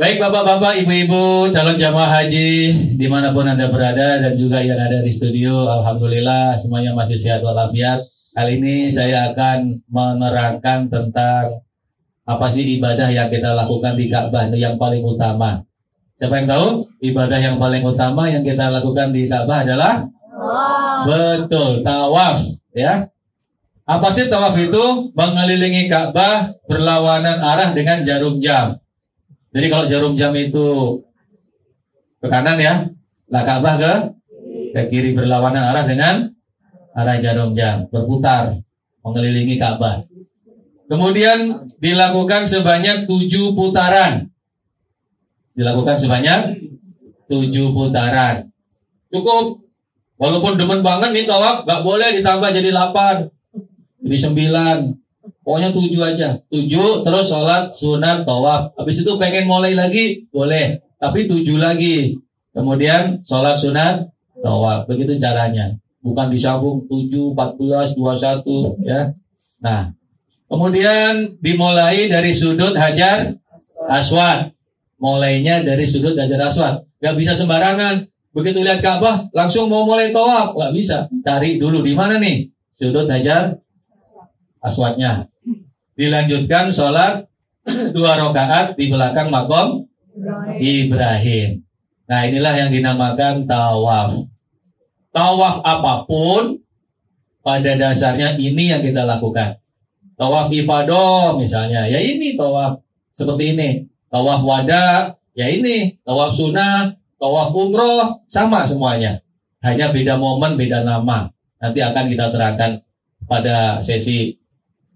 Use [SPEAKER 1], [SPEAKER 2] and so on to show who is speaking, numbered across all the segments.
[SPEAKER 1] Baik bapak-bapak, ibu-ibu, calon jamaah haji dimanapun Anda berada dan juga yang ada di studio, alhamdulillah semuanya masih sehat walafiat. Kali ini saya akan menerangkan tentang apa sih ibadah yang kita lakukan di Ka'bah yang paling utama. Siapa yang tahu ibadah yang paling utama yang kita lakukan di Ka'bah adalah? Betul, tawaf, ya. Apa sih tawaf itu? Mengelilingi Ka'bah berlawanan arah dengan jarum jam. Jadi kalau jarum jam itu ke kanan ya, lah Ka'bah ke kiri, berlawanan arah dengan arah jarum jam, berputar mengelilingi Ka'bah. Kemudian dilakukan sebanyak 7 putaran. Dilakukan sebanyak 7 putaran. Cukup. Walaupun demen banget nih tawaf, gak boleh ditambah jadi 8, jadi 9. Pokoknya 7 aja. 7 terus sholat sunat tawaf. Habis itu pengen mulai lagi boleh, tapi 7 lagi. Kemudian sholat sunat tawaf. Begitu caranya. Bukan disambung 7, 14, 21 ya. Nah, kemudian dimulai dari sudut Hajar Aswad. Mulainya dari sudut Hajar Aswad. Gak bisa sembarangan. Begitu lihat Ka'bah langsung mau mulai tawaf, gak bisa. Cari dulu di mana nih sudut Hajar Aswadnya. Dilanjutkan sholat 2 rakaat di belakang makom Ibrahim. Nah, inilah yang dinamakan tawaf. Tawaf apapun pada dasarnya ini yang kita lakukan. Tawaf ifadah misalnya, ya ini tawaf seperti ini. Tawaf wada, ya ini. Tawaf sunnah, tawaf umroh, sama semuanya. Hanya beda momen, beda nama. Nanti akan kita terangkan pada sesi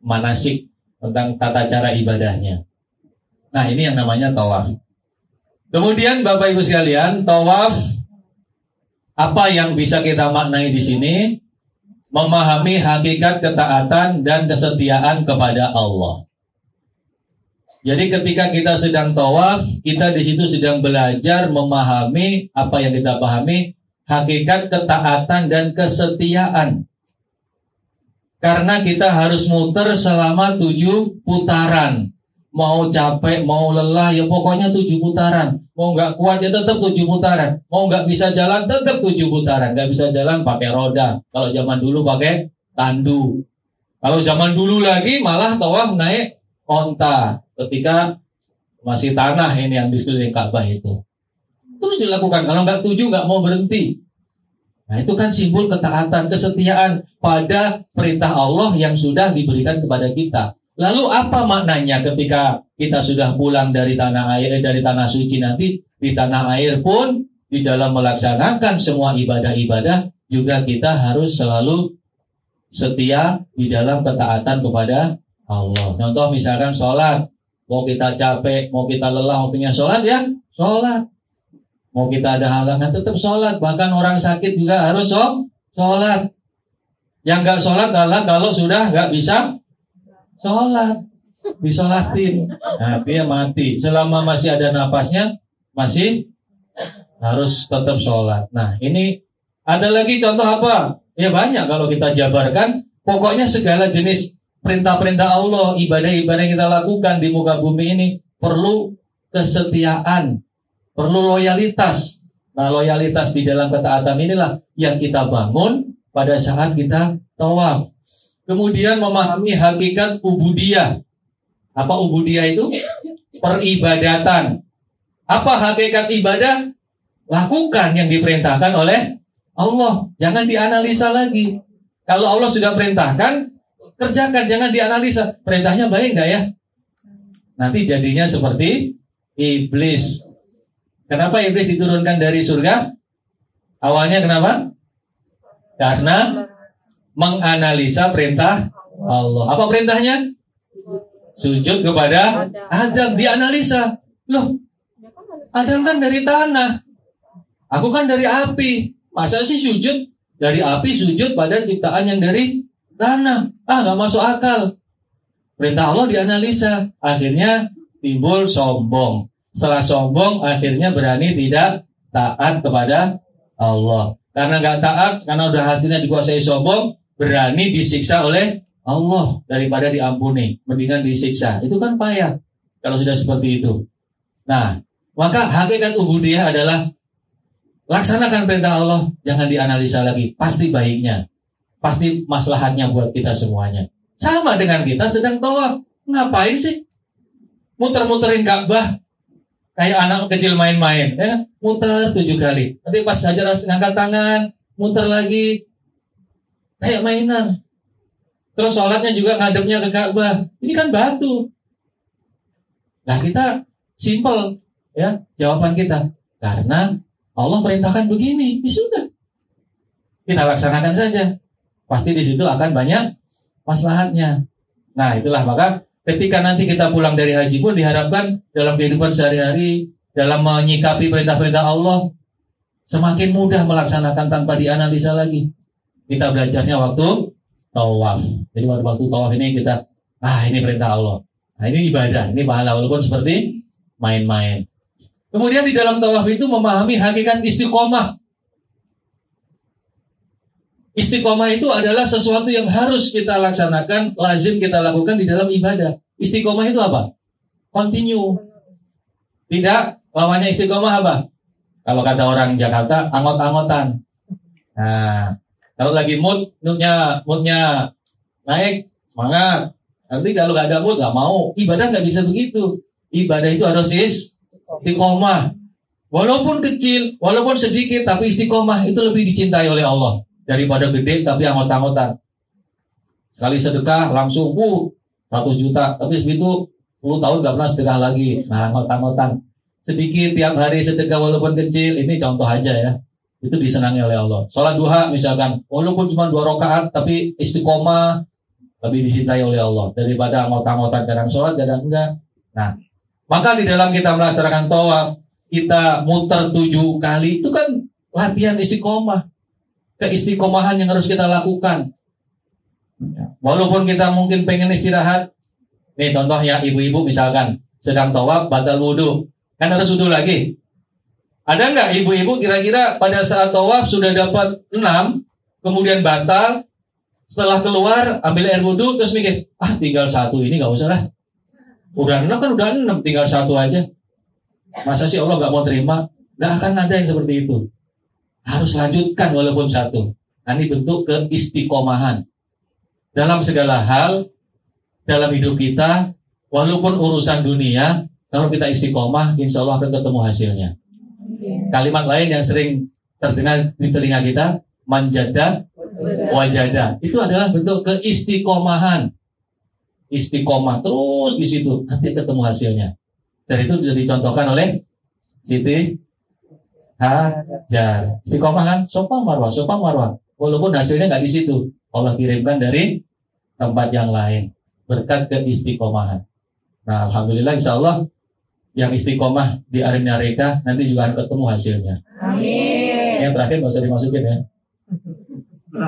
[SPEAKER 1] manasik tentang tata cara ibadahnya. Nah, ini yang namanya tawaf. Kemudian Bapak Ibu sekalian, tawaf apa yang bisa kita maknai di sini? Memahami hakikat ketaatan dan kesetiaan kepada Allah. Jadi ketika kita sedang tawaf, kita di situ sedang belajar memahami apa yang kita pahami, hakikat ketaatan dan kesetiaan. Karena kita harus muter selama 7 putaran. Mau capek, mau lelah, ya pokoknya 7 putaran. Mau nggak kuat ya tetap 7 putaran. Mau nggak bisa jalan tetap 7 putaran. Nggak bisa jalan pakai roda. Kalau zaman dulu pakai tandu. Kalau zaman dulu lagi malah tawaf naik onta. Ketika masih tanah ini yang di sekeliling Ka'bah itu. Terus dilakukan. Kalau nggak 7 nggak mau berhenti. Nah, itu kan simbol ketaatan, kesetiaan pada perintah Allah yang sudah diberikan kepada kita. Lalu apa maknanya ketika kita sudah pulang dari tanah air, dari tanah suci nanti di tanah air pun di dalam melaksanakan semua ibadah-ibadah juga kita harus selalu setia di dalam ketaatan kepada Allah. Contoh misalkan sholat, mau kita capek, mau kita lelah, mau punya sholat ya, sholat. Mau kita ada halangan tetap sholat. Bahkan orang sakit juga harus sholat. Yang gak sholat adalah kalau sudah gak bisa sholat, disolatin. Nah, dia mati. Selama masih ada napasnya, masih harus tetap sholat. Nah, ini ada lagi contoh apa? Ya banyak kalau kita jabarkan. Pokoknya segala jenis perintah-perintah Allah, ibadah-ibadah yang kita lakukan di muka bumi ini perlu kesetiaan. Perlu loyalitas. Nah, loyalitas di dalam ketaatan inilah yang kita bangun pada saat kita tawaf. Kemudian memahami hakikat ubudiyah. Apa ubudiyah itu? Peribadatan. Apa hakikat ibadah? Lakukan yang diperintahkan oleh Allah. Jangan dianalisa lagi. Kalau Allah sudah perintahkan, kerjakan, jangan dianalisa. Perintahnya baik nggak ya? Nanti jadinya seperti iblis. Kenapa iblis diturunkan dari surga? Awalnya kenapa? Karena menganalisa perintah Allah. Apa perintahnya? Sujud kepada Adam. Dianalisa. Loh, Adam kan dari tanah. Aku kan dari api. Masa sih sujud dari api, sujud pada ciptaan yang dari tanah? Gak masuk akal. Perintah Allah dianalisa. Akhirnya timbul sombong. Setelah sombong, akhirnya berani tidak taat kepada Allah. Karena nggak taat, karena udah hasilnya dikuasai sombong, berani disiksa oleh Allah daripada diampuni, mendingan disiksa. Itu kan payah. kalau sudah seperti itu. Nah, maka hakikat ubudiyah adalah laksanakan perintah Allah, jangan dianalisa lagi. Pasti baiknya, pasti maslahatnya buat kita semuanya. Sama dengan kita sedang tawaf. Ngapain sih muter-muterin Ka'bah kayak anak kecil main-main, ya? Muter 7 kali. Nanti pas Hajar ngangkat tangan, muter lagi kayak mainan. Terus sholatnya juga ngadepnya ke Ka'bah. Ini kan batu. Nah, kita simple, ya jawaban kita. Karena Allah perintahkan begini, ya sudah. Kita laksanakan saja. Pasti di situ akan banyak maslahatnya. Nah, itulah maka ketika nanti kita pulang dari haji pun diharapkan dalam kehidupan sehari-hari, dalam menyikapi perintah-perintah Allah, semakin mudah melaksanakan tanpa dianalisa lagi. Kita belajarnya waktu tawaf. Jadi waktu tawaf ini kita, ini perintah Allah. Nah, ini ibadah, ini pahala walaupun seperti main-main. Kemudian di dalam tawaf itu memahami hakikat istiqomah. Istiqomah itu adalah sesuatu yang harus kita laksanakan, lazim kita lakukan di dalam ibadah. Istiqomah itu apa? Continue. Tidak, lawannya istiqomah apa? Kalau kata orang Jakarta, angot-angotan. Nah, kalau lagi moodnya naik, semangat. Nanti kalau nggak ada mood, nggak mau. Ibadah nggak bisa begitu. Ibadah itu harus istiqomah. Walaupun kecil, walaupun sedikit, tapi istiqomah itu lebih dicintai oleh Allah daripada gede tapi angot-angotan. Sekali sedekah langsung 100 juta, tapi segitu 10 tahun nggak pernah sedekah lagi. Nah, angot-angotan. Sedikit tiap hari sedekah walaupun kecil, ini contoh aja ya. Itu disenangi oleh Allah. Sholat duha misalkan, walaupun cuma 2 rakaat tapi istiqomah, lebih dicintai oleh Allah daripada angot-angotan kadang sholat kadang enggak. Nah, maka di dalam kita melaksanakan tawaf, kita muter 7 kali itu kan latihan istiqomah. Keistiqomahan yang harus kita lakukan. Walaupun kita mungkin pengen istirahat, nih contohnya ibu-ibu misalkan sedang tawaf batal wudhu, kan harus wudhu lagi. Ada nggak ibu-ibu kira-kira pada saat tawaf sudah dapat 6, kemudian batal, setelah keluar ambil air wudhu terus mikir, tinggal 1 ini nggak usah lah. Udah 6 kan udah 6, tinggal 1 aja. Masa sih Allah nggak mau terima? Nggak akan ada yang seperti itu. Harus lanjutkan walaupun 1. Nah, ini bentuk keistiqomahan. Dalam segala hal, dalam hidup kita, walaupun urusan dunia, kalau kita istiqomah, insya Allah akan ketemu hasilnya. Kalimat lain yang sering terdengar di telinga kita, manjada wajada. Itu adalah bentuk keistiqomahan. Istiqomah terus di situ, nanti ketemu hasilnya. Dan itu sudah dicontohkan oleh Siti Hajar. Istiqomah kan, sopan marwah. Walaupun hasilnya nggak di situ, Allah kirimkan dari tempat yang lain berkat keistiqomahan. Nah, alhamdulillah, insya Allah yang istiqomah di arena mereka nanti juga akan ketemu hasilnya. Amin. Yang terakhir nggak usah dimasukin ya,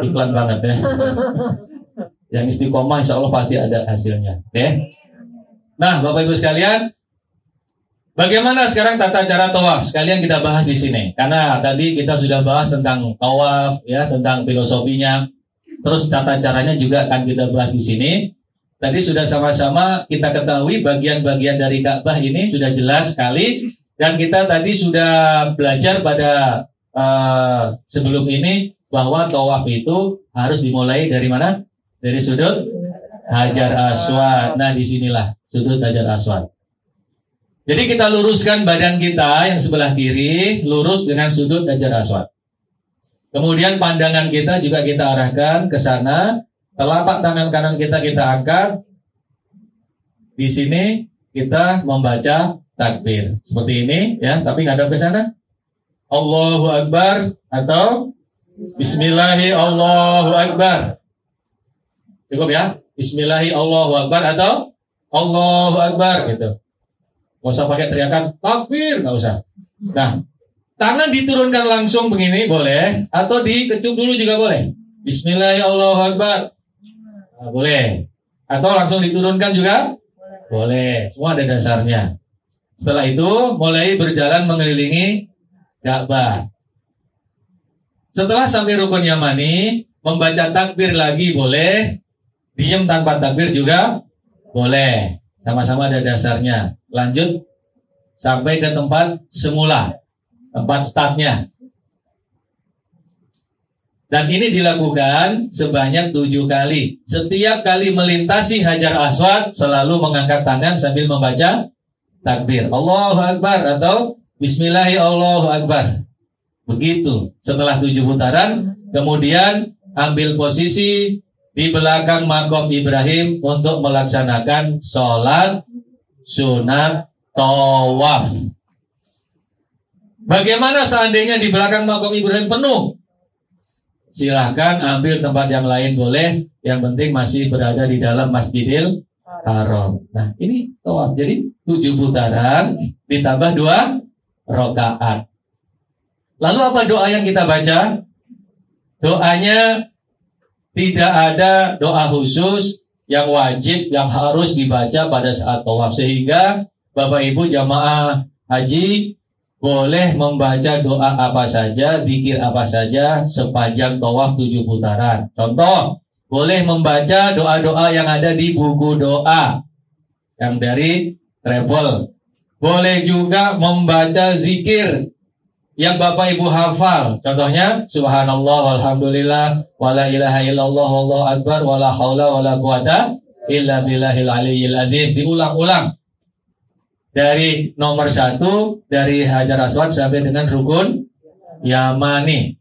[SPEAKER 1] iklan banget ya. Yang istiqomah insya Allah pasti ada hasilnya. Oke. Nah, Bapak Ibu sekalian, bagaimana sekarang tata cara tawaf? Sekalian kita bahas di sini. Karena tadi kita sudah bahas tentang tawaf, ya, tentang filosofinya. Terus tata caranya juga akan kita bahas di sini. Tadi sudah sama-sama kita ketahui bagian-bagian dari Ka'bah ini sudah jelas sekali. Dan kita tadi sudah belajar pada sebelum ini bahwa tawaf itu harus dimulai dari mana? Dari sudut Hajar Aswad. Nah, disinilah sudut Hajar Aswad. Jadi kita luruskan badan kita yang sebelah kiri, lurus dengan sudut Hajar Aswad. Kemudian pandangan kita juga kita arahkan ke sana. Telapak tangan kanan kita angkat. Di sini kita membaca takbir. Seperti ini ya, tapi ngadap ke sana. Allahu Akbar atau Bismillahi Allahu Akbar. Cukup ya? Bismillahi Allahu Akbar atau Allahu Akbar gitu. Gak usah pakai teriakan takbir, gak usah. Nah, tangan diturunkan langsung begini boleh, atau dikecup dulu juga boleh. Bismillahi Allahu Akbar. Nah, boleh. Atau langsung diturunkan juga boleh. Semua ada dasarnya. Setelah itu mulai berjalan mengelilingi Ka'bah. Setelah sampai rukun yamani, membaca takbir lagi boleh. Diam tanpa takbir juga boleh. Sama-sama ada dasarnya. Lanjut sampai ke tempat semula, tempat startnya. Dan ini dilakukan sebanyak 7 kali. Setiap kali melintasi Hajar Aswad selalu mengangkat tangan sambil membaca takbir. Allahu Akbar atau Bismillahirrahmanirrahim, Allahu Akbar. Begitu. Setelah 7 putaran, kemudian ambil posisi di belakang makom Ibrahim untuk melaksanakan sholat sunat tawaf. Bagaimana seandainya di belakang makom Ibrahim penuh? Silahkan ambil tempat yang lain boleh. Yang penting masih berada di dalam Masjidil Haram. Nah ini tawaf. Jadi 7 putaran ditambah 2 rakaat. Lalu apa doa yang kita baca? Doanya tidak ada doa khusus yang wajib, yang harus dibaca pada saat tawaf. Sehingga Bapak Ibu jamaah haji boleh membaca doa apa saja, zikir apa saja sepanjang tawaf 7 putaran. Contoh, boleh membaca doa-doa yang ada di buku doa yang dari Travel. Boleh juga membaca zikir yang Bapak Ibu hafal. Contohnya subhanallah walhamdulillah wala ilaha illallah wallahu akbar wala haula wala quwata illa billahil aliyyil adzim. Diulang-ulang dari nomor 1 dari Hajar Aswad sampai dengan Rukun Yamani.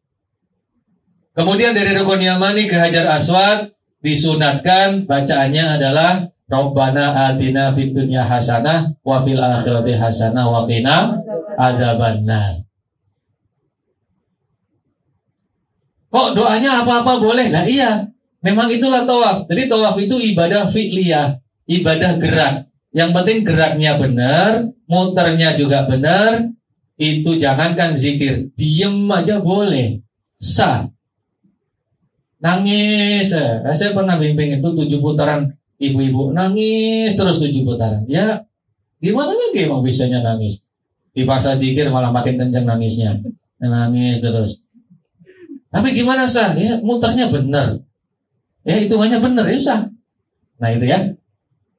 [SPEAKER 1] Kemudian dari Rukun Yamani ke Hajar Aswad disunatkan bacaannya adalah Rabbana atina fid dunya hasanah wa fil akhirati hasanah wa qina adzabannar. Kok doanya apa-apa boleh? Nah iya, memang itulah tawaf. Jadi tawaf itu ibadah fi'liyah, ibadah gerak. Yang penting geraknya benar, muternya juga benar. Itu jangankan zikir, diem aja boleh, sah. Nangis, saya pernah bimbing itu 7 putaran, ibu-ibu nangis terus 7 putaran. Ya, gimana lagi emang bisanya nangis? Dipaksa zikir malah makin kenceng nangisnya, nangis terus. Tapi gimana sah? Ya muternya benar. Ya hitungannya benar ya sah. Nah itu ya.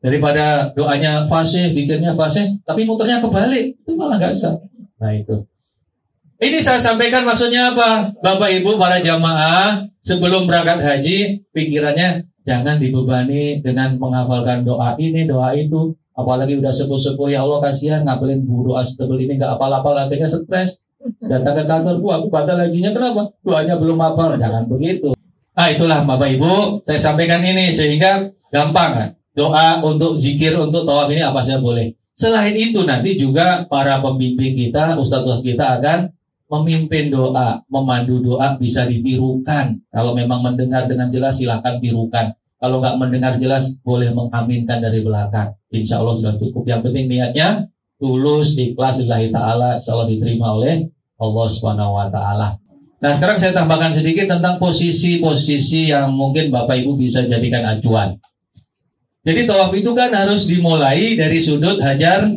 [SPEAKER 1] Daripada doanya fasih, bikinnya fasih, tapi muternya kebalik, itu malah gak sah. Nah itu. Ini saya sampaikan maksudnya apa? Bapak Ibu para jamaah sebelum berangkat haji, pikirannya jangan dibebani dengan menghafalkan doa ini, doa itu. Apalagi udah sepuh-sepuh, ya Allah kasihan ngapalin doa setebel ini gak apal-apal, akhirnya stres. Datang ke kantor, aku batal hajinya, kenapa? Doanya belum hafal. Jangan begitu. Ah itulah Bapak Ibu, saya sampaikan ini sehingga gampang. Doa untuk zikir, untuk tawaf ini apa saja boleh. Selain itu nanti juga para pembimbing kita, ustadz kita akan memimpin doa, memandu doa bisa ditirukan. Kalau memang mendengar dengan jelas silakan tirukan. Kalau nggak mendengar jelas boleh mengaminkan dari belakang. Insya Allah sudah cukup. Yang penting niatnya tulus, ikhlas lillahi ta'ala, insya Allah diterima oleh Allah Subhanahu wa ta'ala. Nah sekarang saya tambahkan sedikit tentang posisi-posisi yang mungkin Bapak Ibu bisa jadikan acuan. Jadi tawaf itu kan harus dimulai dari sudut Hajar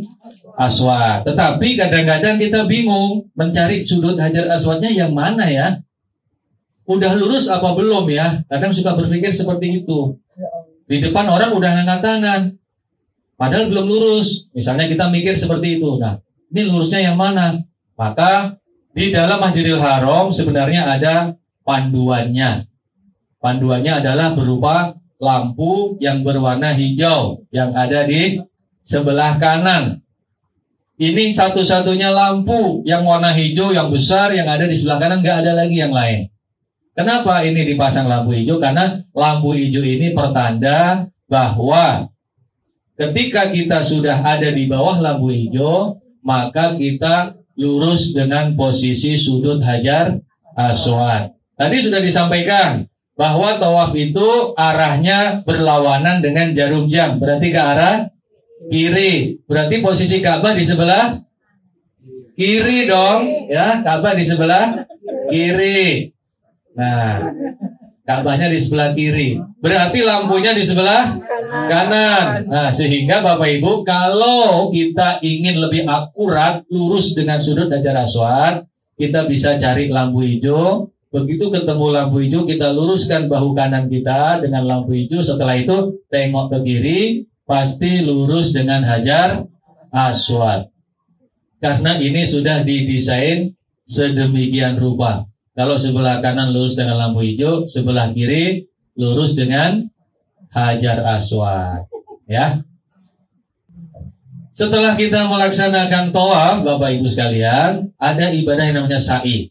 [SPEAKER 1] Aswad. Tetapi kadang-kadang kita bingung mencari sudut Hajar Aswadnya yang mana ya. Udah lurus apa belum ya. Kadang suka berpikir seperti itu. Di depan orang udah ngangkat tangan, padahal belum lurus. Misalnya kita mikir seperti itu. Nah ini lurusnya yang mana? Maka di dalam Masjidil Haram sebenarnya ada panduannya. Panduannya adalah berupa lampu yang berwarna hijau yang ada di sebelah kanan. Ini satu-satunya lampu yang warna hijau yang besar yang ada di sebelah kanan, nggak ada lagi yang lain. Kenapa ini dipasang lampu hijau? Karena lampu hijau ini pertanda bahwa ketika kita sudah ada di bawah lampu hijau, maka kita lurus dengan posisi sudut Hajar Aswad. Tadi sudah disampaikan bahwa tawaf itu arahnya berlawanan dengan jarum jam. Berarti ke arah kiri. Berarti posisi Ka'bah di sebelah kiri dong. Ya, Ka'bah di sebelah kiri. Nah, Ka'bahnya di sebelah kiri. Berarti lampunya di sebelah kanan. Nah, sehingga Bapak Ibu, kalau kita ingin lebih akurat, lurus dengan sudut Hajar Aswad, kita bisa cari lampu hijau. Begitu ketemu lampu hijau, kita luruskan bahu kanan kita dengan lampu hijau. Setelah itu, tengok ke kiri. pasti lurus dengan Hajar Aswad. Karena ini sudah didesain sedemikian rupa. Kalau sebelah kanan lurus dengan lampu hijau, sebelah kiri lurus dengan Hajar Aswad. Ya. Setelah kita melaksanakan tawaf, Bapak Ibu sekalian, ada ibadah yang namanya sa'i.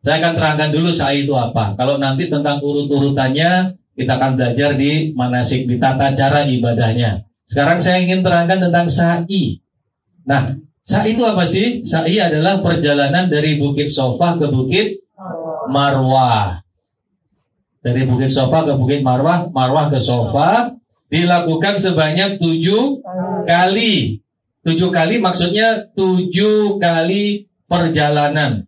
[SPEAKER 1] Saya akan terangkan dulu sa'i itu apa. Kalau nanti tentang urut-urutannya, kita akan belajar di manasik, di tata cara ibadahnya. Sekarang saya ingin terangkan tentang sa'i. Nah, sa'i itu apa sih? Sa'i adalah perjalanan dari Bukit Sofa ke Bukit Marwah. Dari Bukit Sofa ke Bukit Marwah, Marwah ke Sofa, dilakukan sebanyak 7 kali. 7 kali maksudnya 7 kali perjalanan.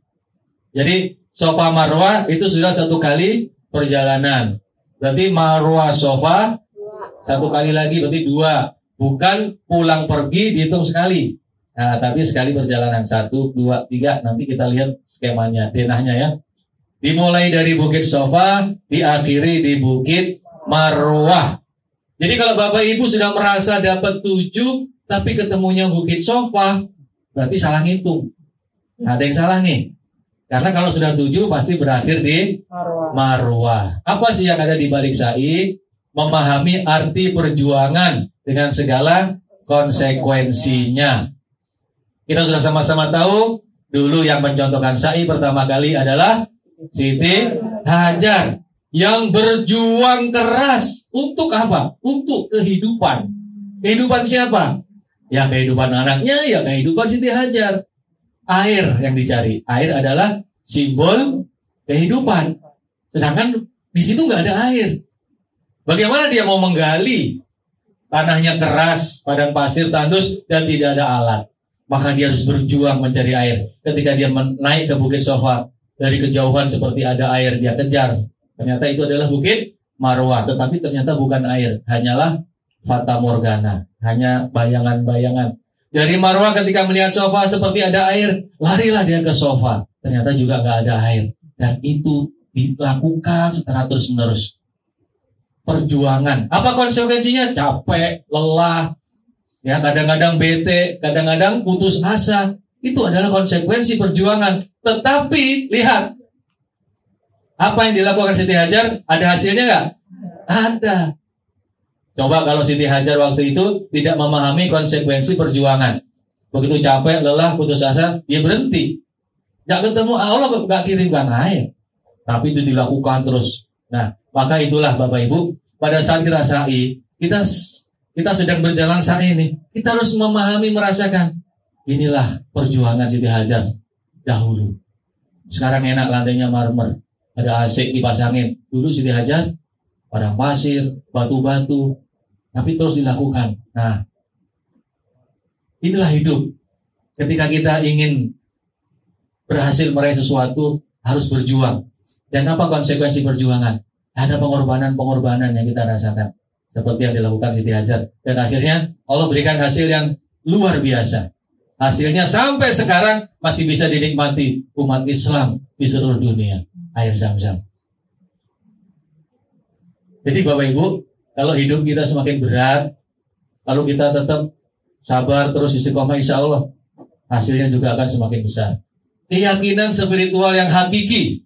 [SPEAKER 1] Jadi Sofa Marwah itu sudah 1 kali perjalanan. Berarti Marwah Sofa 1 kali lagi, berarti 2. Bukan pulang pergi dihitung sekali. Nah, tapi sekali perjalanan 1, 2, 3. Nanti kita lihat skemanya, denahnya ya. Dimulai dari Bukit Sofa, diakhiri di Bukit Marwah. Jadi kalau Bapak Ibu sudah merasa dapat 7, tapi ketemunya Bukit Sofa, berarti salah ngitung. Ada yang salah nih. Karena kalau sudah 7 pasti berakhir di Marwah. Apa sih yang ada di balik sa'i? Memahami arti perjuangan dengan segala konsekuensinya. Kita sudah sama-sama tahu, dulu yang mencontohkan sa'i pertama kali adalah Siti Hajar yang berjuang keras untuk apa? Untuk kehidupan. Kehidupan siapa? Ya kehidupan anaknya, ya kehidupan Siti Hajar. Air yang dicari. Air adalah simbol kehidupan. Sedangkan di situ nggak ada air. Bagaimana dia mau menggali? Tanahnya keras, padang pasir, tandus, dan tidak ada alat. Maka dia harus berjuang mencari air. Ketika dia naik ke Bukit Sofa, dari kejauhan seperti ada air, dia kejar. Ternyata itu adalah Bukit Marwah. Tetapi ternyata bukan air. Hanyalah fata morgana. Hanya bayangan-bayangan. Dari Marwah ketika melihat Sofa seperti ada air, larilah dia ke Sofa. Ternyata juga nggak ada air. Dan itu dilakukan secara terus-menerus. Perjuangan. Apa konsekuensinya? Capek, lelah, ya kadang-kadang bete, kadang-kadang putus asa. Itu adalah konsekuensi perjuangan. Tetapi lihat, apa yang dilakukan Siti Hajar? Ada hasilnya nggak? Ada. Coba kalau Siti Hajar waktu itu tidak memahami konsekuensi perjuangan. Begitu capek, lelah, putus asa, dia berhenti. Nggak ketemu Allah, nggak kirimkan air. Tapi itu dilakukan terus. Nah, maka itulah Bapak Ibu, pada saat kita sa'i, kita sedang berjalan sa'i ini, kita harus memahami, merasakan. Inilah perjuangan Siti Hajar dahulu. Sekarang enak, lantainya marmer, ada AC dipasangin. Dulu Siti Hajar padang pasir, batu-batu, tapi terus dilakukan. Nah, inilah hidup. Ketika kita ingin berhasil meraih sesuatu, harus berjuang. Dan apa konsekuensi perjuangan? Ada pengorbanan-pengorbanan yang kita rasakan. Seperti yang dilakukan Siti Hajar. Dan akhirnya Allah berikan hasil yang luar biasa. Hasilnya sampai sekarang masih bisa dinikmati umat Islam di seluruh dunia. Air Zam-Zam. Jadi Bapak Ibu, kalau hidup kita semakin berat, kalau kita tetap sabar terus istiqomah, insya Allah hasilnya juga akan semakin besar. Keyakinan spiritual yang hakiki.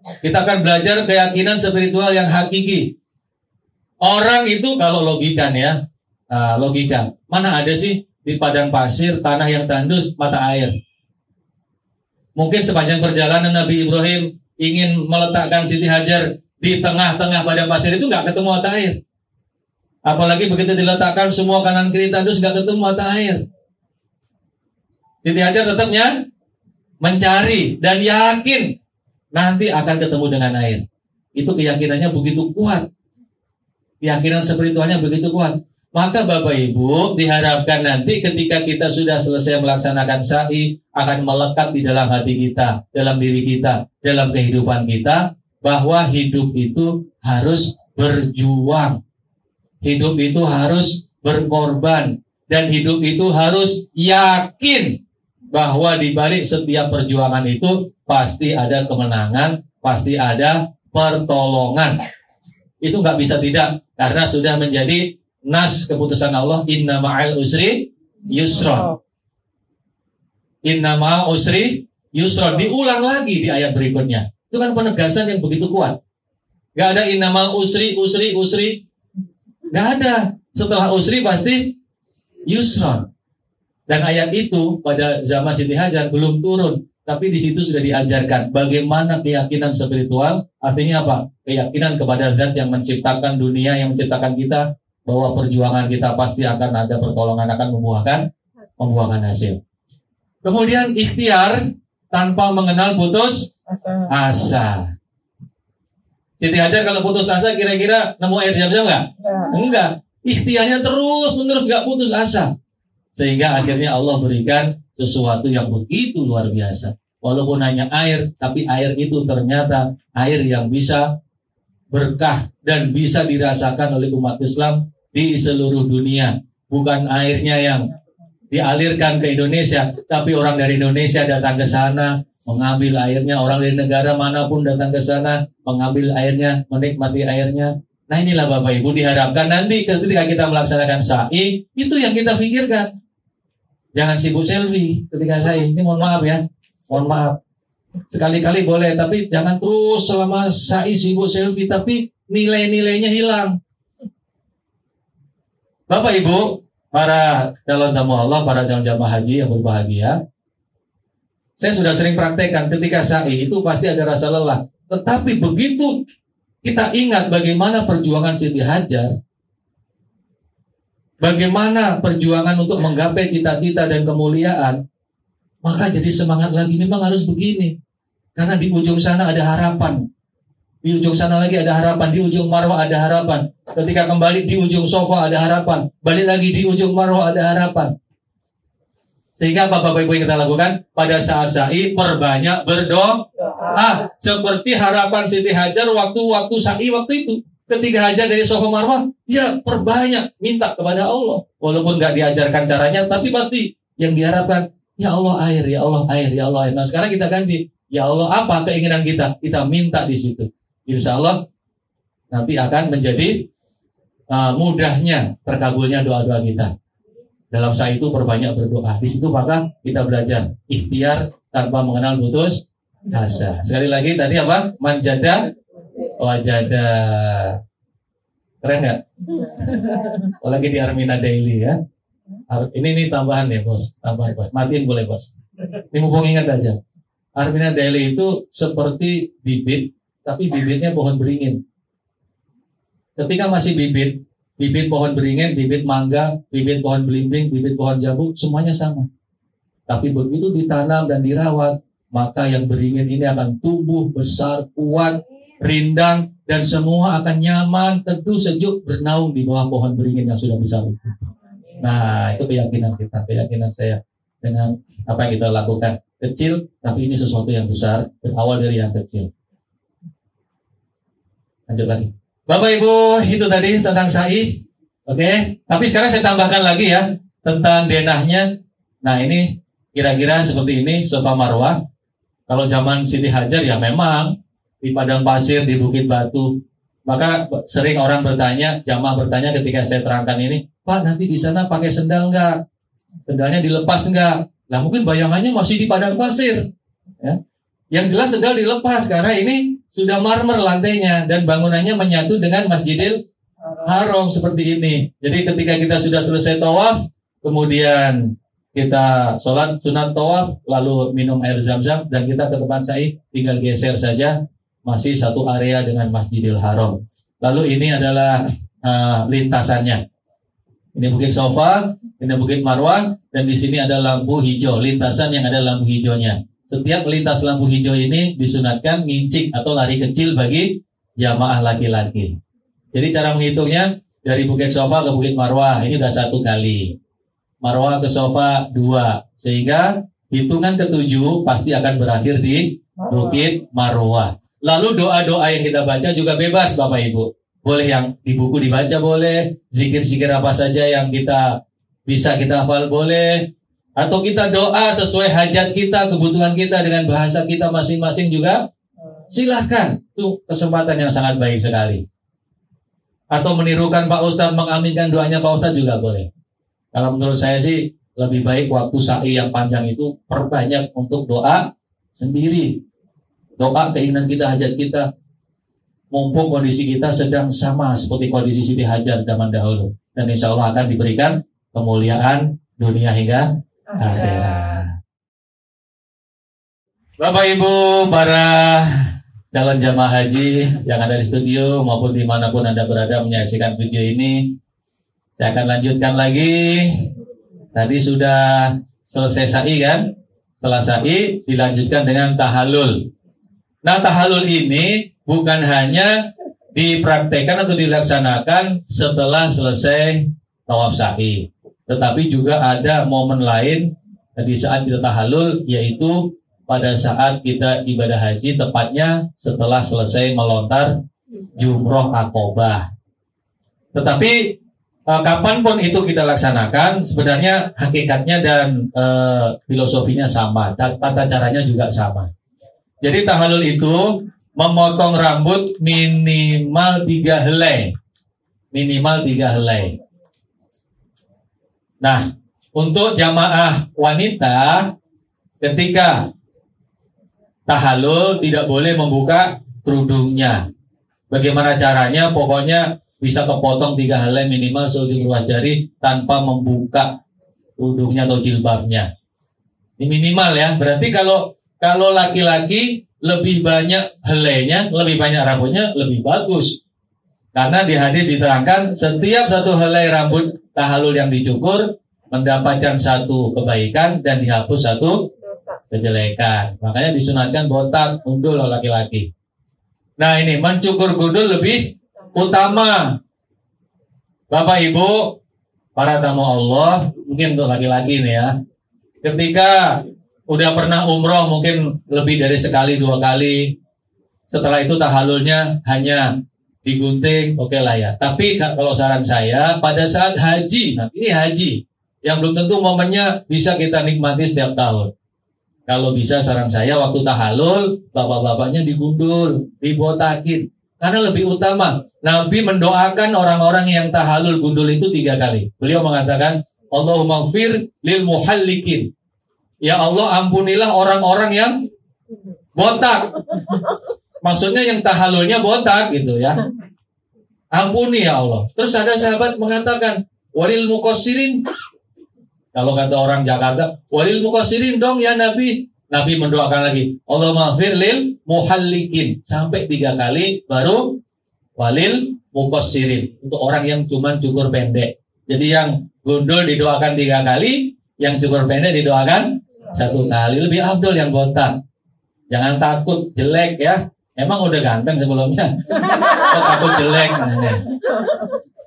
[SPEAKER 1] Kita akan belajar keyakinan spiritual yang hakiki. Orang itu kalau logika ya, logika. Mana ada sih di padang pasir, tanah yang tandus, mata air. Mungkin sepanjang perjalanan Nabi Ibrahim ingin meletakkan Siti Hajar di tengah-tengah padang pasir itu nggak ketemu mata air. Apalagi begitu diletakkan semua kanan kiri tandus nggak ketemu mata air. Siti Hajar tetapnya mencari dan yakin nanti akan ketemu dengan air. Itu keyakinannya begitu kuat. Keyakinan spiritualnya begitu kuat. Maka Bapak Ibu diharapkan nanti ketika kita sudah selesai melaksanakan sa'i akan melekat di dalam hati kita, dalam diri kita, dalam kehidupan kita bahwa hidup itu harus berjuang. Hidup itu harus berkorban dan hidup itu harus yakin bahwa di balik setiap perjuangan itu pasti ada kemenangan, pasti ada pertolongan. Itu nggak bisa tidak karena sudah menjadi nas keputusan Allah, inna ma'al usri yusron. Inna ma'al usri yusron. Diulang lagi di ayat berikutnya. Itu kan penegasan yang begitu kuat. Gak ada inna ma'al usri. Gak ada. Setelah usri pasti yusron. Dan ayat itu pada zaman Siti Hajar belum turun, tapi di situ sudah diajarkan bagaimana keyakinan spiritual. Artinya apa? Keyakinan kepada Zat yang menciptakan dunia, yang menciptakan kita, bahwa perjuangan kita pasti akan ada pertolongan, akan membuahkan hasil. Kemudian ikhtiar tanpa mengenal putus asa. Siti Hajar kalau putus asa kira-kira nemu air zam-zam nggak? Enggak. Ikhtiarnya terus menerus nggak putus asa. Sehingga akhirnya Allah berikan sesuatu yang begitu luar biasa. Walaupun hanya air, tapi air itu ternyata air yang bisa berkah dan bisa dirasakan oleh umat Islam di seluruh dunia. Bukan airnya yang dialirkan ke Indonesia, tapi orang dari Indonesia datang ke sana, mengambil airnya. Orang dari negara manapun datang ke sana, mengambil airnya, menikmati airnya. Nah inilah Bapak Ibu, diharapkan nanti ketika kita melaksanakan sa'i, itu yang kita pikirkan. Jangan sibuk selfie ketika sa'i. Ini mohon maaf ya, mohon maaf. Sekali-kali boleh, tapi jangan terus selama sa'i sibuk selfie, tapi nilai-nilainya hilang. Bapak Ibu, para calon tamu Allah, para calon jamaah haji yang berbahagia, saya sudah sering praktekkan ketika sa'i itu pasti ada rasa lelah. Tetapi begitu kita ingat bagaimana perjuangan Siti Hajar, bagaimana perjuangan untuk menggapai cita-cita dan kemuliaan, maka jadi semangat lagi. Memang harus begini, karena di ujung sana ada harapan. Di ujung sana lagi ada harapan, di ujung Marwah ada harapan. Ketika kembali di ujung Sofa ada harapan, balik lagi di ujung Marwah ada harapan. Sehingga apa Bapak Ibu yang kita lakukan pada saat sa'i, perbanyak berdoa. Seperti harapan Siti Hajar waktu sa'i waktu itu. Ketika hajar dari Sofa Marwah, ya perbanyak minta kepada Allah. Walaupun nggak diajarkan caranya, tapi pasti yang diharapkan, ya Allah air, ya Allah air, ya Allah air. Nah sekarang kita ganti, ya Allah apa keinginan kita? Kita minta di situ. Insya Allah nanti akan menjadi mudahnya terkabulnya doa-doa kita. Dalam saat itu perbanyak berdoa. Di situ maka kita belajar ikhtiar tanpa mengenal putus asa. Sekali lagi tadi apa? Manjada wajada. Keren nggak? Lagi di Armina Daily ya. Ini tambahan ya bos. Tambahan bos. Matiin boleh bos. Ini mumpung ingat aja. Armina Daily itu seperti bibit, tapi bibitnya pohon beringin. Ketika masih bibit pohon beringin, bibit mangga, bibit pohon belimbing, bibit pohon jambu, semuanya sama. Tapi begitu ditanam dan dirawat, maka yang beringin ini akan tumbuh besar, kuat, rindang, dan semua akan nyaman, teduh, sejuk, bernaung di bawah pohon beringin yang sudah besar itu. Nah, itu keyakinan kita, keyakinan saya dengan apa yang kita lakukan. Kecil, tapi ini sesuatu yang besar, berawal dari yang kecil. Lanjut lagi. Bapak Ibu, itu tadi tentang sa'i. Oke. Tapi sekarang saya tambahkan lagi ya tentang denahnya. Nah ini kira-kira seperti ini Sofa Marwah. Kalau zaman Siti Hajar ya memang di padang pasir, di bukit batu. Maka sering orang bertanya, jamaah bertanya ketika saya terangkan ini, Pak nanti di sana pakai sendal nggak? Sendalnya dilepas nggak? Nah mungkin bayangannya masih di padang pasir. Ya. Yang jelas sendal dilepas karena ini sudah marmer lantainya dan bangunannya menyatu dengan Masjidil Haram seperti ini. Jadi ketika kita sudah selesai tawaf, kemudian kita sholat sunat tawaf, lalu minum air zam-zam dan kita ke tempat sa'i, tinggal geser saja, masih satu area dengan Masjidil Haram. Lalu ini adalah lintasannya. Ini Bukit Sofa, ini Bukit Marwah, dan di sini ada lampu hijau, lintasan yang ada lampu hijaunya. Setiap lintas lampu hijau ini disunatkan ngincik atau lari kecil bagi jamaah laki-laki. Jadi cara menghitungnya dari Bukit Sofa ke Bukit Marwah ini udah 1 kali. Marwah ke Sofa 2. Sehingga hitungan ke-7 pasti akan berakhir di Bukit Marwah. Lalu doa-doa yang kita baca juga bebas Bapak Ibu. Boleh yang di buku dibaca boleh, zikir-zikir apa saja yang kita bisa kita hafal boleh. Atau kita doa sesuai hajat kita, kebutuhan kita dengan bahasa kita masing-masing juga silahkan. Itu kesempatan yang sangat baik sekali. atau menirukan Pak Ustadz, mengaminkan doanya Pak Ustadz juga boleh. Kalau menurut saya sih lebih baik waktu sa'i yang panjang itu perbanyak untuk doa sendiri. Doa keinginan kita, hajat kita. Mumpung kondisi kita sedang sama seperti kondisi Siti Hajar zaman dahulu. Dan insya Allah akan diberikan kemuliaan dunia hingga akhirat. Bapak Ibu para calon jamaah haji yang ada di studio maupun dimanapun Anda berada menyaksikan video ini, saya akan lanjutkan lagi. Tadi sudah selesai sa'i kan? Setelah sa'i dilanjutkan dengan tahallul. Nah, tahallul ini bukan hanya dipraktekkan atau dilaksanakan setelah selesai tawaf sa'i, tetapi juga ada momen lain di saat kita tahallul, yaitu pada saat kita ibadah haji, tepatnya setelah selesai melontar jumroh Aqobah. Tetapi kapanpun itu kita laksanakan, sebenarnya hakikatnya dan filosofinya sama, tata caranya juga sama. Jadi tahallul itu memotong rambut minimal 3 helai. Minimal 3 helai. Nah, untuk jamaah wanita, ketika tahallul tidak boleh membuka kerudungnya. Bagaimana caranya? Pokoknya bisa kepotong 3 helai minimal seujung ruas jari tanpa membuka kerudungnya atau jilbabnya. Ini minimal ya. Berarti kalau laki-laki lebih banyak helainya, lebih banyak rambutnya, lebih bagus. Karena di hadis diterangkan setiap 1 helai rambut tahallul yang dicukur mendapatkan 1 kebaikan dan dihapus 1 kejelekan. Makanya disunatkan botak, gundul laki-laki. Nah, ini mencukur gundul lebih utama. Bapak Ibu, para tamu Allah, mungkin untuk laki-laki nih ya. Ketika udah pernah umroh mungkin lebih dari sekali 2 kali. Setelah itu tahallulnya hanya digunting, oke lah ya. Tapi kalau saran saya pada saat haji, nah ini haji yang belum tentu momennya bisa kita nikmati setiap tahun. Kalau bisa saran saya waktu tahallul bapak-bapaknya digundul, dibotakin, karena lebih utama. Nabi mendoakan orang-orang yang tahallul gundul itu 3 kali. Beliau mengatakan, Allahumma gfir lil muhallikin. Ya Allah, ampunilah orang-orang yang botak. Maksudnya yang tahallulnya botak gitu ya. Ampuni ya Allah. Terus ada sahabat mengatakan, walil muqassirin. Kalau kata orang Jakarta, walil muqassirin dong ya Nabi. Nabi mendoakan lagi, Allahumma gfir lil muhallikin. Sampai 3 kali baru walil muqassirin. Untuk orang yang cuma cukur pendek. Jadi yang gundul didoakan 3 kali, yang cukur pendek didoakan 1 kali. Lebih afdol yang botak. Jangan takut jelek ya. Emang udah ganteng sebelumnya. Kok takut jelek.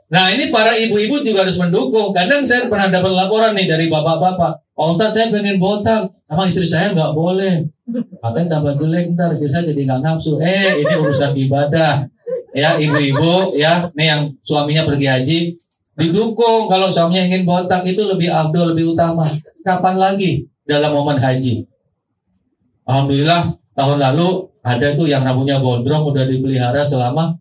[SPEAKER 1] Nah, ini para ibu-ibu juga harus mendukung. Kadang saya pernah dapat laporan nih dari bapak-bapak. Pak Ustadz, saya pengen botak, sama istri saya nggak boleh. Katanya tambah jelek, ntar istri saya jadi nggak nafsu. Ini urusan ibadah. Ya, ibu-ibu ya, nih yang suaminya pergi haji, didukung. Kalau suaminya ingin botak itu lebih afdol, lebih utama. Kapan lagi dalam momen haji? Alhamdulillah tahun lalu ada tuh yang rambutnya gondrong udah dipelihara selama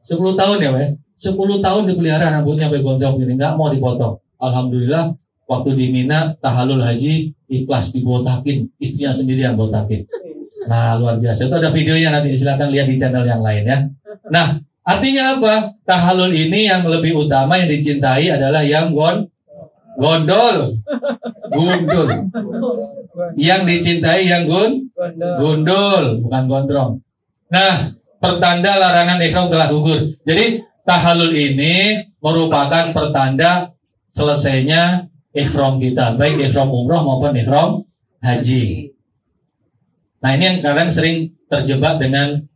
[SPEAKER 1] 10 tahun ya, Weh. 10 tahun dipelihara rambutnya sampai gondrong ini, nggak mau dipotong. Alhamdulillah waktu di Mina tahallul haji ikhlas dibotakin, istrinya sendiri yang botakin. Nah, luar biasa. Itu ada videonya, nanti silakan lihat di channel yang lain ya. Nah, artinya apa? Tahallul ini yang lebih utama, yang dicintai adalah yang gundul. Yang dicintai yang gundul, bukan gondrong. Nah, pertanda larangan ihram telah gugur. Jadi tahallul ini merupakan pertanda selesainya ihram kita, baik ihram umroh maupun ihram haji. Nah, ini yang kalian sering terjebak dengan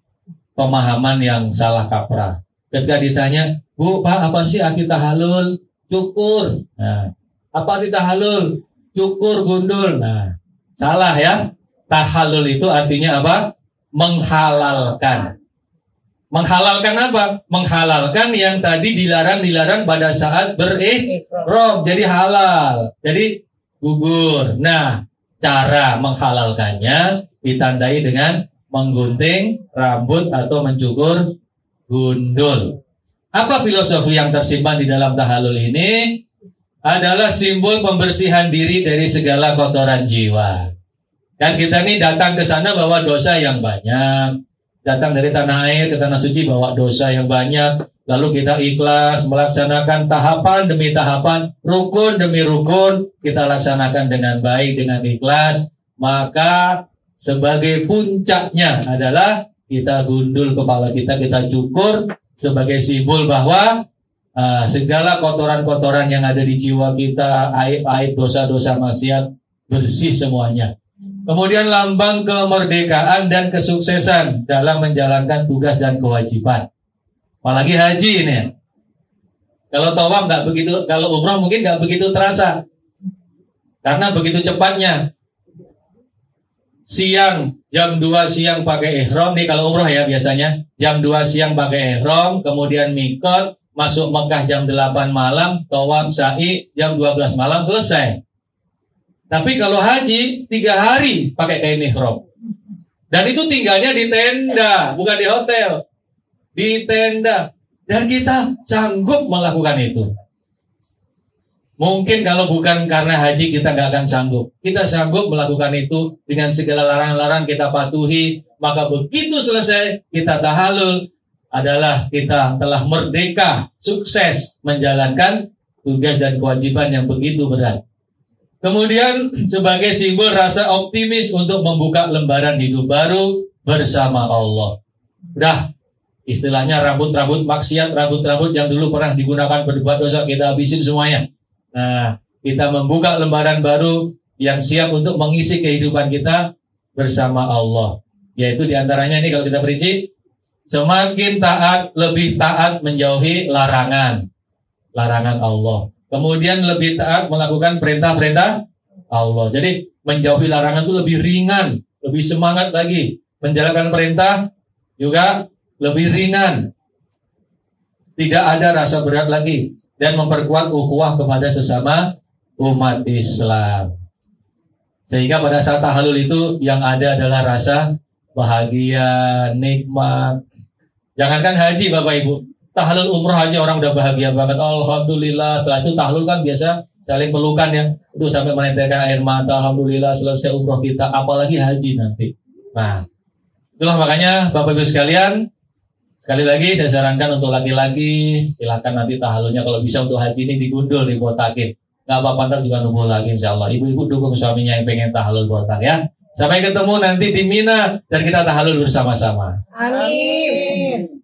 [SPEAKER 1] pemahaman yang salah kaprah. Ketika ditanya, Bu, Pak, apa sih arti tahallul? Cukur. Nah, apa arti tahallul? Cukur gundul. Nah, salah ya. Tahallul itu artinya apa? Menghalalkan. Menghalalkan apa? Menghalalkan yang tadi dilarang pada saat berihram. Jadi halal. Jadi gugur. Nah, cara menghalalkannya ditandai dengan menggunting rambut atau mencukur gundul. Apa filosofi yang tersimpan di dalam tahallul ini? Adalah simbol pembersihan diri dari segala kotoran jiwa. Dan kita ini datang ke sana bawa dosa yang banyak. Datang dari tanah air ke tanah suci bawa dosa yang banyak. Lalu kita ikhlas melaksanakan tahapan demi tahapan, rukun demi rukun, kita laksanakan dengan baik, dengan ikhlas. Maka sebagai puncaknya adalah kita gundul kepala kita cukur sebagai simbol bahwa segala kotoran-kotoran yang ada di jiwa kita, aib-aib, dosa-dosa maksiat, bersih semuanya. Kemudian lambang kemerdekaan dan kesuksesan dalam menjalankan tugas dan kewajiban. Apalagi haji ini ya. Kalau tawaf nggak begitu, kalau umrah mungkin nggak begitu terasa. Karena begitu cepatnya. Siang, jam 2 siang pakai ihram nih kalau umrah ya biasanya. Jam 2 siang pakai ihram, kemudian mikot, masuk Mekah jam 8 malam, tawaf sa'i jam 12 malam selesai. Tapi kalau haji 3 hari pakai kain ihram. Dan itu tinggalnya di tenda, bukan di hotel. Di tenda. Dan kita sanggup melakukan itu. Mungkin kalau bukan karena haji kita nggak akan sanggup. Kita sanggup melakukan itu dengan segala larangan-larangan kita patuhi. Maka begitu selesai kita tahallul adalah kita telah merdeka, sukses menjalankan tugas dan kewajiban yang begitu berat. Kemudian sebagai simbol rasa optimis untuk membuka lembaran hidup baru bersama Allah. Udah, istilahnya rambut-rambut maksiat, rambut-rambut yang dulu pernah digunakan berbuat dosa kita habisin semuanya. Nah, kita membuka lembaran baru yang siap untuk mengisi kehidupan kita bersama Allah. Yaitu diantaranya ini kalau kita perinci, semakin taat, lebih taat menjauhi larangan Allah. Kemudian lebih taat melakukan perintah-perintah Allah. Jadi menjauhi larangan itu lebih ringan, lebih semangat lagi. Menjalankan perintah juga lebih ringan. Tidak ada rasa berat lagi. Dan memperkuat ukhuwah kepada sesama umat Islam. Sehingga pada saat tahallul itu yang ada adalah rasa bahagia, nikmat. Jangankan haji Bapak Ibu, tahallul umrah aja orang udah bahagia banget. Alhamdulillah. Setelah itu tahallul kan biasa saling pelukan ya. Itu sampai meneteskan air mata. Alhamdulillah selesai umrah kita. Apalagi haji nanti. Nah, itulah makanya Bapak Ibu sekalian, sekali lagi saya sarankan untuk laki-laki, silakan nanti tahallulnya kalau bisa untuk haji ini digundul, dibotakin. Gak apa-apa, ntar juga nubuh lagi insya Allah. Ibu-ibu dukung suaminya yang pengen tahallul botak ya. Sampai ketemu nanti di Mina dan kita tahallul bersama-sama.
[SPEAKER 2] Amin.